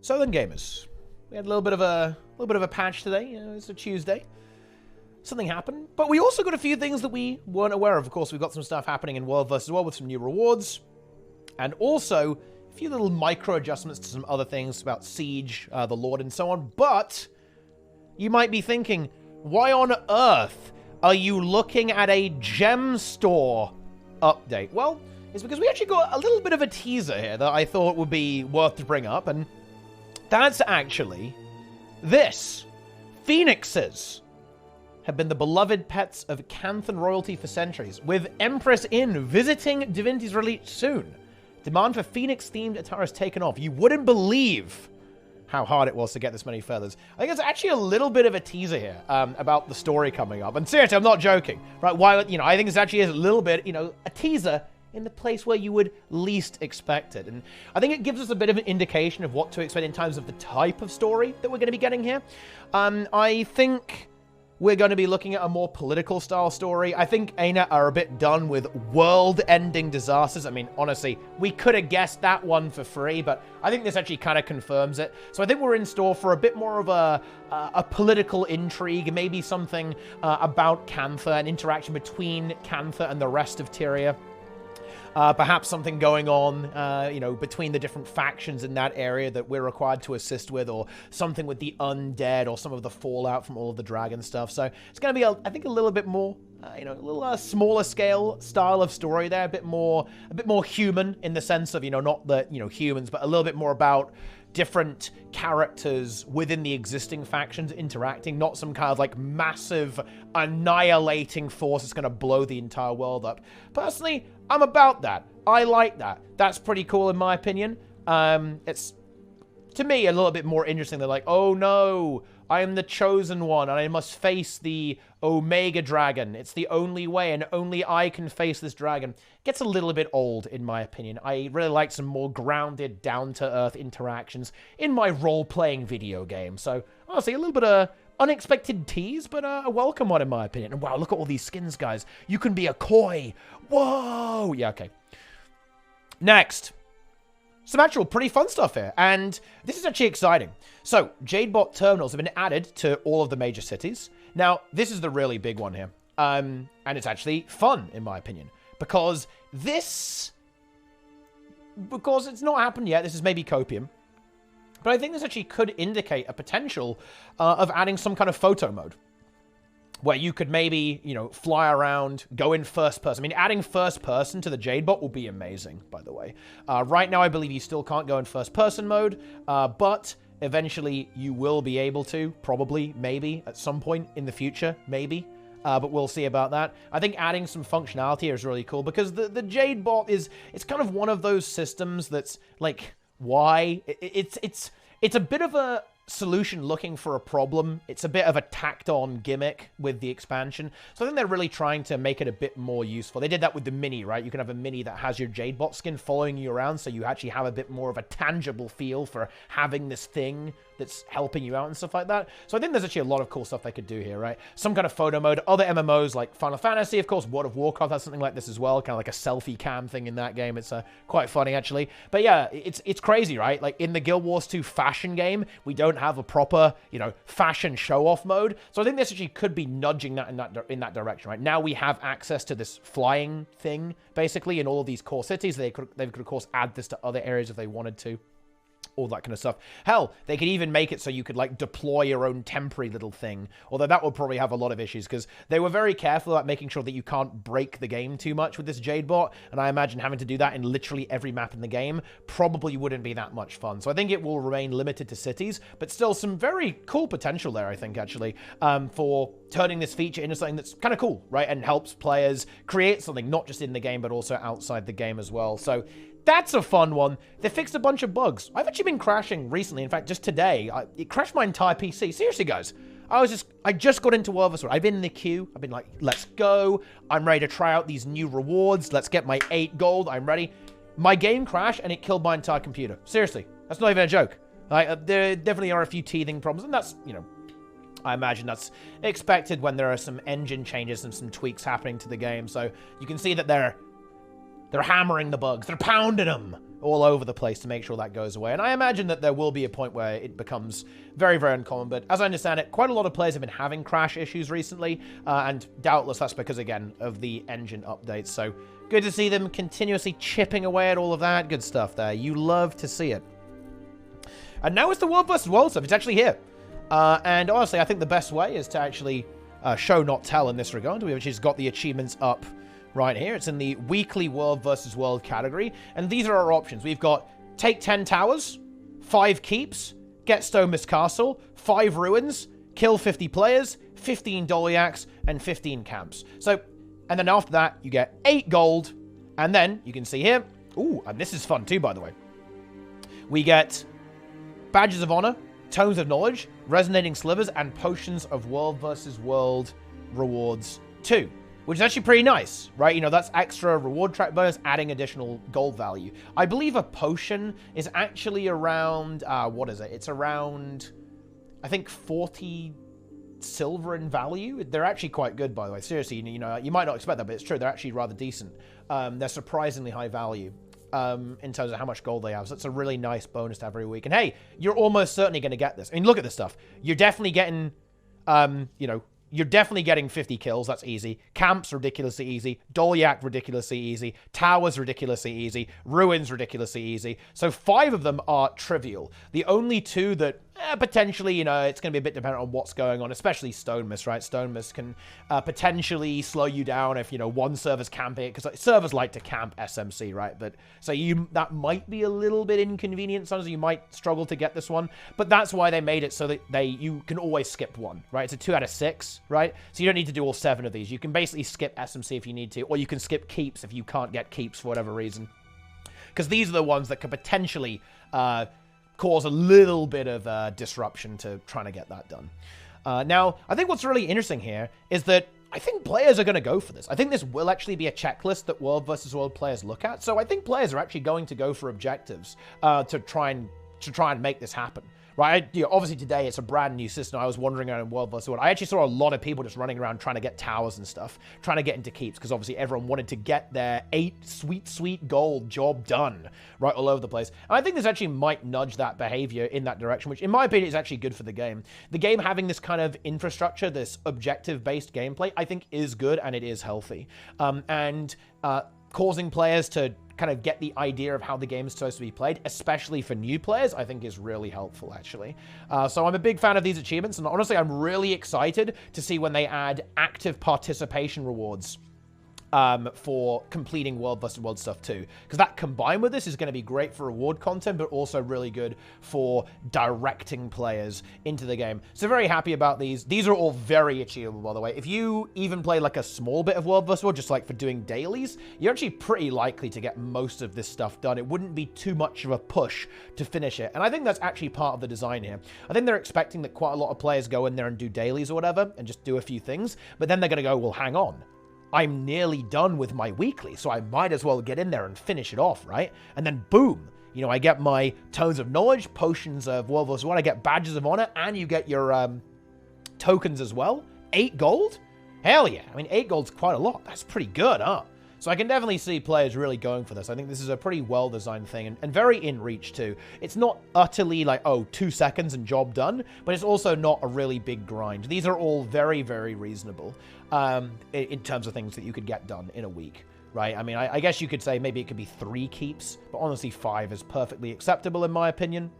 So then, gamers, we had a little bit of a patch today. You know, it's a Tuesday. Something happened, but we also got a few things that we weren't aware of. Of course, we've got some stuff happening in World vs. World with some new rewards, and also a few little micro adjustments to some other things about Siege, the Lord, and so on. But you might be thinking, why on earth are you looking at a gem store update? Well, it's because we actually got a little bit of a teaser here that I thought would be worth to bring up, and that's actually this. Phoenixes have been the beloved pets of Canthan royalty for centuries, with Empress Inn visiting Divinity's release soon. Demand for Phoenix-themed attire has taken off. You wouldn't believe how hard it was to get this many feathers. I think it's actually a little bit of a teaser here about the story coming up. And seriously, I'm not joking, right? Why, I think this actually is a little bit, a teaser in the place where you would least expect it. And I think it gives us a bit of an indication of what to expect in terms of the type of story that we're going to be getting here. I think we're going to be looking at a more political style story. I think ArenaNet are a bit done with world-ending disasters. I mean, honestly, we could have guessed that one for free, but I think this actually kind of confirms it. So I think we're in store for a bit more of a political intrigue, maybe something about Cantha, an interaction between Cantha and the rest of Tyria. Perhaps something going on, between the different factions in that area that we're required to assist with, or something with the undead, or some of the fallout from all of the dragon stuff. So it's going to be, I think, a little bit more, a little smaller scale style of story there, a bit more human in the sense of, not the, humans, but a little bit more about different characters within the existing factions interacting, not some kind of like massive annihilating force that's going to blow the entire world up. Personally, I'm about that. I like that. That's pretty cool in my opinion. It's, to me, a little bit more interesting. They're like, oh no, I am the chosen one and I must face the Omega Dragon. It's the only way and only I can face this dragon. Gets a little bit old in my opinion. I really like some more grounded, down-to-earth interactions in my role-playing video game. So, honestly, a little bit of unexpected tease, but a welcome one in my opinion. And wow, look at all these skins, guys. You can be a koi. Whoa! Yeah, okay. Next. Some actual pretty fun stuff here, and this is actually exciting. So, Jadebot terminals have been added to all of the major cities. Now, this is the really big one here, and it's actually fun, in my opinion, because it's not happened yet. This is maybe copium, but I think this actually could indicate a potential of adding some kind of photo mode, where you could maybe, fly around, go in first person. I mean, adding first person to the Jadebot will be amazing, by the way. Right now, I believe you still can't go in first person mode, but eventually you will be able to, probably, maybe, at some point in the future, maybe. But we'll see about that. I think adding some functionality is really cool, because the Jadebot it's kind of one of those systems that's, like, why? It's a bit of a solution looking for a problem. It's a bit of a tacked-on gimmick with the expansion. So I think they're really trying to make it a bit more useful. They did that with the Mini, right? You can have a Mini that has your Jadebot skin following you around, so you actually have a bit more of a tangible feel for having this thing that's helping you out and stuff like that. So I think there's actually a lot of cool stuff they could do here, right? Some kind of photo mode. Other MMOs like Final Fantasy, of course, World of Warcraft has something like this as well, kind of like a selfie cam thing in that game. It's quite funny, actually. But yeah, it's crazy, right? Like in the Guild Wars 2 fashion game, we don't have a proper, fashion show-off mode. So I think this actually could be nudging that in that direction, right? Now we have access to this flying thing, basically, in all of these core cities. They could, of course, add this to other areas if they wanted to. All that kind of stuff. Hell, they could even make it so you could, like, deploy your own temporary little thing. Although that would probably have a lot of issues, because they were very careful about making sure that you can't break the game too much with this Jadebot, and I imagine having to do that in literally every map in the game probably wouldn't be that much fun. So I think it will remain limited to cities, but still some very cool potential there, I think, actually, for turning this feature into something that's kind of cool, right? And helps players create something, not just in the game, but also outside the game as well. So that's a fun one. They fixed a bunch of bugs. I've actually been crashing recently. In fact, just today, it crashed my entire PC. Seriously, guys. I just got into World vs. World. I've been in the queue. I've been like, let's go. I'm ready to try out these new rewards. Let's get my 8 gold. I'm ready. My game crashed and it killed my entire computer. Seriously. That's not even a joke. There definitely are a few teething problems, and that's, I imagine that's expected when there are some engine changes and some tweaks happening to the game. So you can see that they're hammering the bugs. They're pounding them all over the place to make sure that goes away. And I imagine that there will be a point where it becomes very, very uncommon. But as I understand it, quite a lot of players have been having crash issues recently. And doubtless that's because, again, of the engine updates. So good to see them continuously chipping away at all of that. Good stuff there. You love to see it. And now it's the World vs. World stuff. It's actually here. And honestly, I think the best way is to actually show, not tell in this regard. We've just got the achievements up right here. It's in the weekly World vs. World category. And these are our options. We've got take 10 towers, 5 keeps, get Stonema's Castle, 5 ruins, kill 50 players, 15 Doliacs, and 15 camps. So, and then after that, you get 8 gold. And then you can see here, ooh, and this is fun too, by the way. We get badges of honor, tomes of knowledge, resonating slivers, and potions of World vs. World rewards too. Which is actually pretty nice, right? You know, that's extra reward track bonus, adding additional gold value. I believe a potion is actually around, what is it? It's around, I think, 40 silver in value. They're actually quite good, by the way. Seriously, you know, you might not expect that, but it's true. They're actually rather decent. They're surprisingly high value in terms of how much gold they have. So it's a really nice bonus to have every week. And hey, you're almost certainly going to get this. I mean, look at this stuff. You're definitely getting, you know, you're definitely getting 50 kills. That's easy. Camps, ridiculously easy. Doliac, ridiculously easy. Towers, ridiculously easy. Ruins, ridiculously easy. So 5 of them are trivial. The only 2 that potentially, you know, it's going to be a bit dependent on what's going on, especially Stonema's, right? Stonema's can potentially slow you down if, you know, one server's camping it, because servers like to camp SMC, right? But so that might be a little bit inconvenient. Sometimes you might struggle to get this one, but that's why they made it so that you can always skip one, right? It's a 2 out of 6, right? So you don't need to do all 7 of these. You can basically skip SMC if you need to, or you can skip keeps if you can't get keeps for whatever reason. Because these are the ones that could potentially cause a little bit of disruption to trying to get that done. Now, I think what's really interesting here is that I think players are going to go for this. I think this will actually be a checklist that World vs. World players look at. So I think players are actually going to go for objectives to try and make this happen. Right, you know, obviously today it's a brand new system. I was wandering around in World vs. World. I actually saw a lot of people just running around trying to get towers and stuff, trying to get into keeps, because obviously everyone wanted to get their 8 sweet gold job done, right, all over the place. And I think this actually might nudge that behavior in that direction, which in my opinion is actually good for the game. The game having this kind of infrastructure, this objective-based gameplay, I think is good and it is healthy. Causing players to kind of get the idea of how the game is supposed to be played, especially for new players, I think is really helpful, actually. So I'm a big fan of these achievements, and honestly, I'm really excited to see when they add active participation rewards for completing World vs. World stuff too. Because that combined with this is going to be great for reward content, but also really good for directing players into the game. So very happy about these. These are all very achievable, by the way. If you even play like a small bit of World vs. World, just like for doing dailies, you're actually pretty likely to get most of this stuff done. It wouldn't be too much of a push to finish it. And I think that's actually part of the design here. I think they're expecting that quite a lot of players go in there and do dailies or whatever, and just do a few things, but then they're going to go, well, hang on. I'm nearly done with my weekly, so I might as well get in there and finish it off, right? And then boom, you know, I get my tones of knowledge, potions of World vs. World, I get badges of honor, and you get your tokens as well. 8 gold? Hell yeah. I mean, 8 gold's quite a lot. That's pretty good, huh? So I can definitely see players really going for this. I think this is a pretty well-designed thing, and very in reach too. It's not utterly like, oh, 2 seconds and job done, but it's also not a really big grind. These are all very, very reasonable in terms of things that you could get done in a week, right? I mean, I guess you could say maybe it could be 3 keeps, but honestly 5 is perfectly acceptable in my opinion.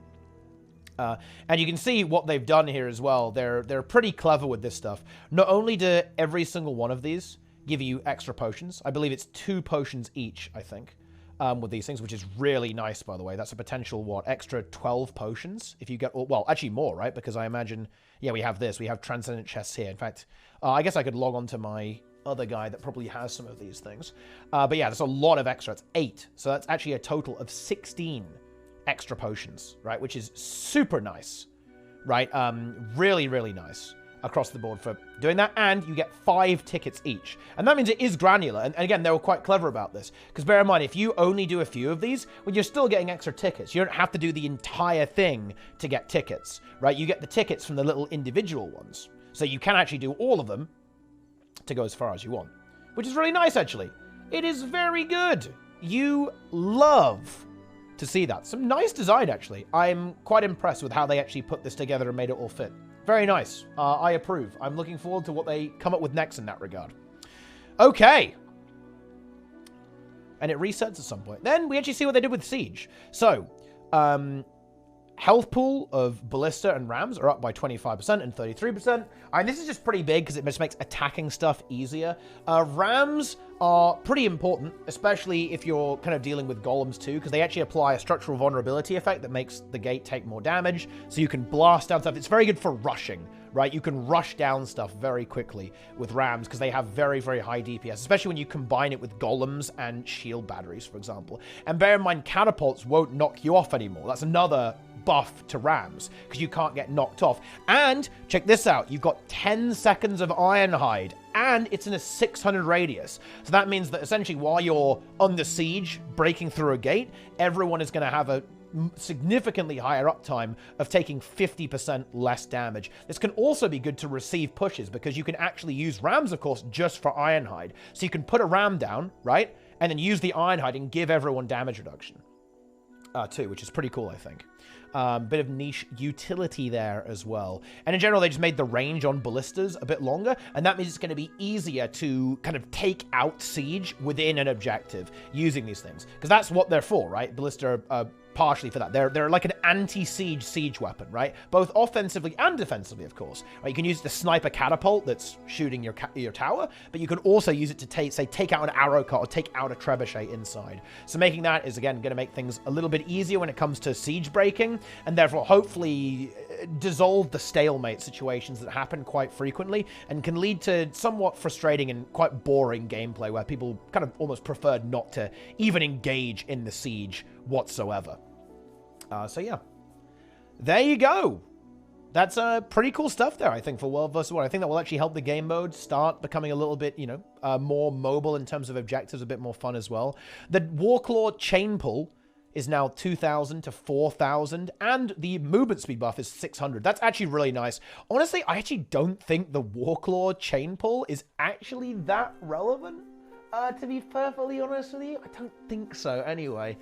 And you can see what they've done here as well. They're pretty clever with this stuff. Not only do every single one of these give you extra potions. I believe it's 2 potions each, I think, with these things, which is really nice, by the way. That's a potential, what, extra 12 potions if you get, well, actually more, right? Because I imagine, yeah, we have this. We have transcendent chests here. In fact, I guess I could log on to my other guy that probably has some of these things. But yeah, there's a lot of extra. It's 8. So that's actually a total of 16 extra potions, right? Which is super nice, right? Really, really nice across the board for doing that, and you get 5 tickets each. And that means it is granular, and again, they were quite clever about this, because bear in mind, if you only do a few of these, well, you're still getting extra tickets. You don't have to do the entire thing to get tickets, right? You get the tickets from the little individual ones. So you can actually do all of them to go as far as you want, which is really nice, actually. It is very good. You love to see that. Some nice design, actually. I'm quite impressed with how they actually put this together and made it all fit. Very nice. I approve. I'm looking forward to what they come up with next in that regard. Okay. And it resets at some point. Then we actually see what they did with Siege. So, health pool of Ballista and Rams are up by 25% and 33%. And this is just pretty big because it just makes attacking stuff easier. Rams are pretty important, especially if you're kind of dealing with golems too, because they actually apply a structural vulnerability effect that makes the gate take more damage, so you can blast down stuff. It's very good for rushing, right? You can rush down stuff very quickly with Rams because they have very, very high DPS, especially when you combine it with golems and shield batteries, for example. And bear in mind, catapults won't knock you off anymore. That's another buff to Rams because you can't get knocked off. And check this out, you've got 10 seconds of Ironhide and it's in a 600 radius. So that means that essentially while you're under siege breaking through a gate, everyone is going to have a significantly higher uptime of taking 50% less damage. This can also be good to receive pushes because you can actually use Rams, of course, just for Ironhide. So you can put a Ram down, right? And then use the Ironhide and give everyone damage reduction too, which is pretty cool, I think. Bit of niche utility there as well. And in general, they just made the range on ballistas a bit longer, and that means it's going to be easier to kind of take out siege within an objective using these things. Because that's what they're for, right? Ballista are partially for that. They're like an anti-siege weapon, right? Both offensively and defensively, of course. Right? You can use the sniper catapult that's shooting your tower, but you can also use it to take out an arrow cart or take out a trebuchet inside. So making that is, again, going to make things a little bit easier when it comes to siege breaking, and therefore hopefully dissolve the stalemate situations that happen quite frequently and can lead to somewhat frustrating and quite boring gameplay where people kind of almost prefer not to even engage in the siege whatsoever. So yeah, there you go. That's pretty cool stuff there, I think, for World vs. World. I think that will actually help the game mode start becoming a little bit, you know, more mobile in terms of objectives, a bit more fun as well. The Warclaw chain pull is now 2,000 to 4,000, and the movement speed buff is 600. That's actually really nice. Honestly, I actually don't think the Warclaw chain pull is actually that relevant, to be perfectly honest with you. I don't think so, anyway.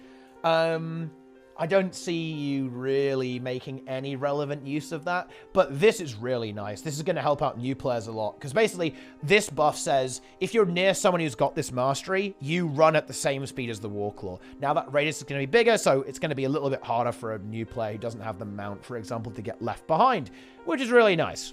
I don't see you really making any relevant use of that, but this is really nice. This is going to help out new players a lot, because basically this buff says if you're near someone who's got this mastery, you run at the same speed as the Warclaw. Now that radius is going to be bigger, so it's going to be a little bit harder for a new player who doesn't have the mount, for example, to get left behind, which is really nice.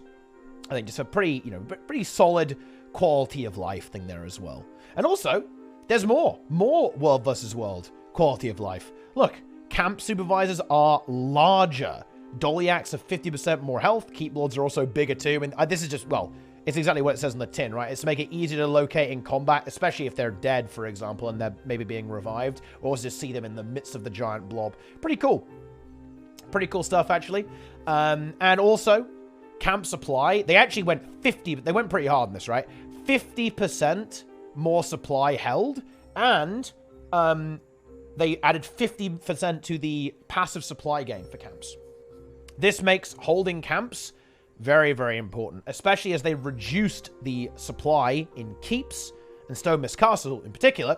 I think just a pretty, you know, pretty solid quality of life thing there as well. And also, there's more World vs. World quality of life. Look. Camp supervisors are larger. Doliacs have 50% more health. Keep lords are also bigger too. I mean, this is just, well, it's exactly what it says on the tin, right? It's to make it easier to locate in combat, especially if they're dead, for example, and they're maybe being revived, or just see them in the midst of the giant blob. Pretty cool. Pretty cool stuff, actually. And also, camp supply, they actually went they went pretty hard on this, right? 50% more supply held, and, they added 50% to the passive supply gain for camps. This makes holding camps very, very important, especially as they reduced the supply in keeps and Stone Mist Castle in particular,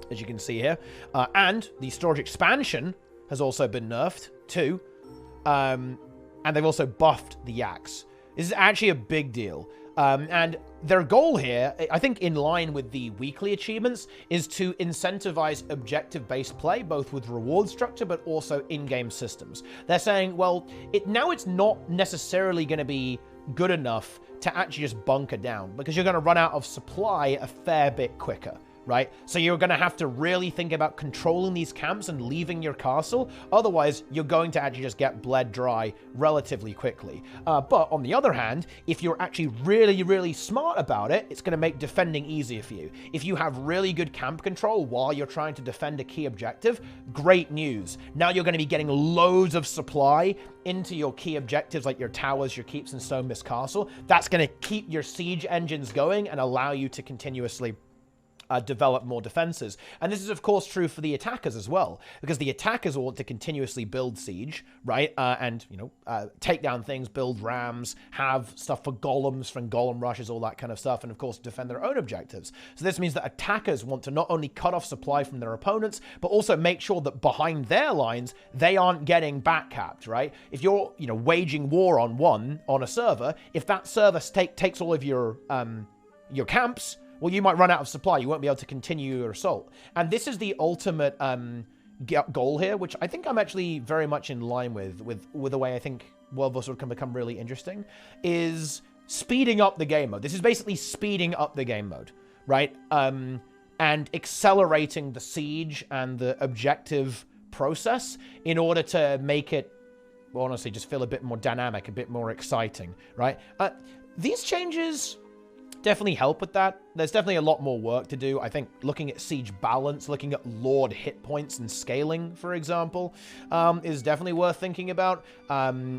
as you can see here. And the storage expansion has also been nerfed too. And they've also buffed the Yaks. This is actually a big deal. And their goal here, I think in line with the weekly achievements, is to incentivize objective-based play, both with reward structure, but also in-game systems. They're saying, well, now it's not necessarily going to be good enough to actually just bunker down, because you're going to run out of supply a fair bit quicker. Right? So you're going to have to really think about controlling these camps and leaving your castle. Otherwise, you're going to actually just get bled dry relatively quickly. But on the other hand, if you're actually really, really smart about it, it's going to make defending easier for you. If you have really good camp control while you're trying to defend a key objective, great news. Now you're going to be getting loads of supply into your key objectives like your towers, your keeps, and Stone Mist Castle. That's going to keep your siege engines going and allow you to continuously develop more defenses. And this is, of course, true for the attackers as well, because the attackers want to continuously build siege, right? And, you know, take down things, build rams, have stuff for golems, from golem rushes, all that kind of stuff, and, of course, defend their own objectives. So this means that attackers want to not only cut off supply from their opponents, but also make sure that behind their lines, they aren't getting backcapped, right? If you're, you know, waging war on a server, if that server takes all of your camps, well, you might run out of supply. You won't be able to continue your assault. And this is the ultimate goal here, which I think I'm actually very much in line with the way I think World War can become really interesting, is speeding up the game mode. This is basically speeding up the game mode, right? And accelerating the siege and the objective process in order to make it, well, honestly, just feel a bit more dynamic, a bit more exciting, right? These changes definitely help with that. There's definitely a lot more work to do. I think looking at siege balance, looking at Lord hit points and scaling, for example, is definitely worth thinking about.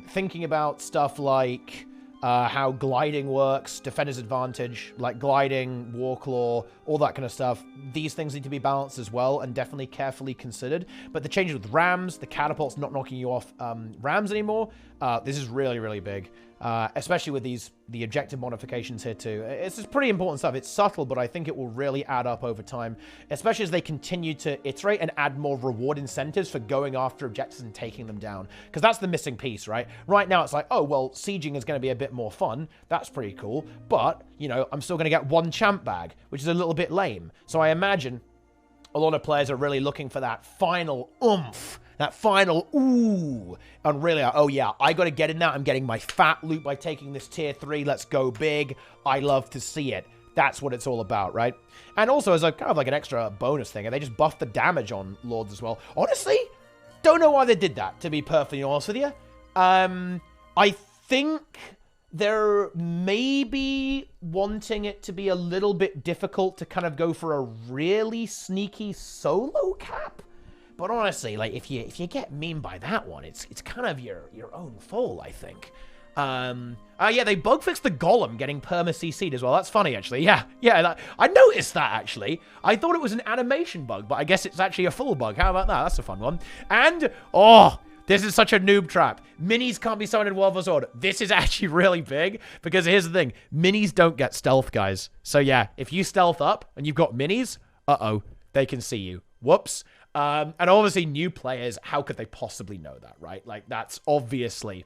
Thinking about stuff like how gliding works, defender's advantage, like gliding, warclaw, all that kind of stuff. These things need to be balanced as well and definitely carefully considered. But the changes with rams, the catapults not knocking you off rams anymore, this is really, really big. Especially with the objective modifications here too. It's just pretty important stuff. It's subtle, but I think it will really add up over time, especially as they continue to iterate and add more reward incentives for going after objectives and taking them down. Because that's the missing piece, right? Right now it's like, oh, well, sieging is going to be a bit more fun. That's pretty cool. But, you know, I'm still going to get one champ bag, which is a little bit lame. So I imagine a lot of players are really looking for that final oomph, that final ooh, and really, oh yeah, I got to get in there. I'm getting my fat loot by taking this tier 3. Let's go big. I love to see it. That's what it's all about, right? And also as a kind of like an extra bonus thing, and they just buffed the damage on Lords as well. Honestly, don't know why they did that, to be perfectly honest with you. I think they're maybe wanting it to be a little bit difficult to kind of go for a really sneaky solo cap. But honestly, like if you get memed by that one, it's kind of your own fault, I think. Yeah, they bug fixed the golem getting perma CC'd as well. That's funny, actually. Yeah, I noticed that, actually. I thought it was an animation bug, but I guess it's actually a full bug. How about that? That's a fun one. And, oh, this is such a noob trap. Minis can't be summoned in World of Sword. This is actually really big, because here's the thing. Minis don't get stealth, guys. So yeah, if you stealth up and you've got minis, uh-oh, they can see you. Whoops. And obviously new players, how could they possibly know that, right? Like, that's obviously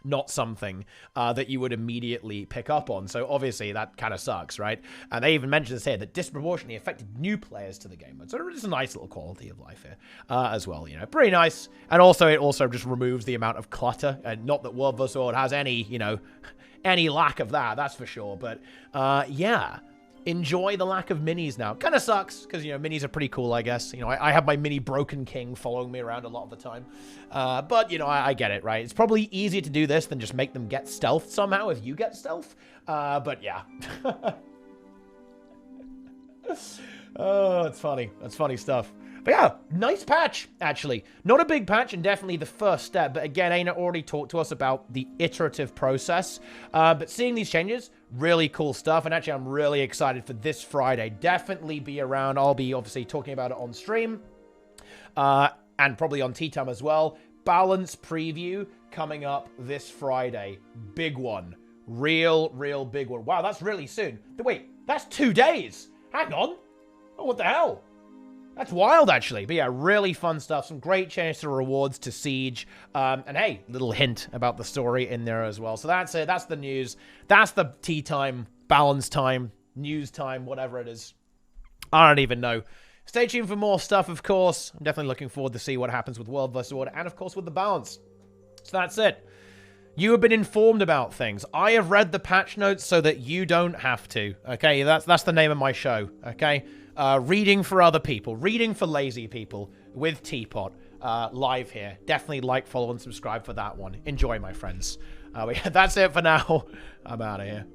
not something that you would immediately pick up on. So obviously that kind of sucks, right? And they even mentioned this here, that disproportionately affected new players to the game. So it's a nice little quality of life here as well, you know, pretty nice. And also it also just removes the amount of clutter, and not that World of Sword has any, you know, any lack of that, that's for sure. But yeah. Enjoy the lack of minis now. Kind of sucks, because, you know, minis are pretty cool, I guess. You know, I have my mini Broken King following me around a lot of the time. But, you know, I get it, right? It's probably easier to do this than just make them get stealth somehow if you get stealth. But, yeah. Oh, it's funny. That's funny stuff. But yeah, nice patch, actually. Not a big patch, and definitely the first step. But again, ArenaNet already talked to us about the iterative process. But seeing these changes, really cool stuff. And actually, I'm really excited for this Friday. Definitely be around. I'll be obviously talking about it on stream. And probably on Tea Time as well. Balance preview coming up this Friday. Big one. Real big one. Wow, that's really soon. Wait, that's 2 days. Hang on. Oh, what the hell? That's wild, actually. But yeah, really fun stuff. Some great changes to rewards to Siege. And hey, little hint about the story in there as well. So that's it. That's the news. That's the tea time, balance time, news time, whatever it is. I don't even know. Stay tuned for more stuff, of course. I'm definitely looking forward to see what happens with World vs. Order and, of course, with the balance. So that's it. You have been informed about things. I have read the patch notes so that you don't have to. Okay, that's the name of my show. Okay. Reading for other people, reading for lazy people with Teapot live here. Definitely like, follow, and subscribe for that one. Enjoy, my friends. Yeah, that's it for now. I'm out of here.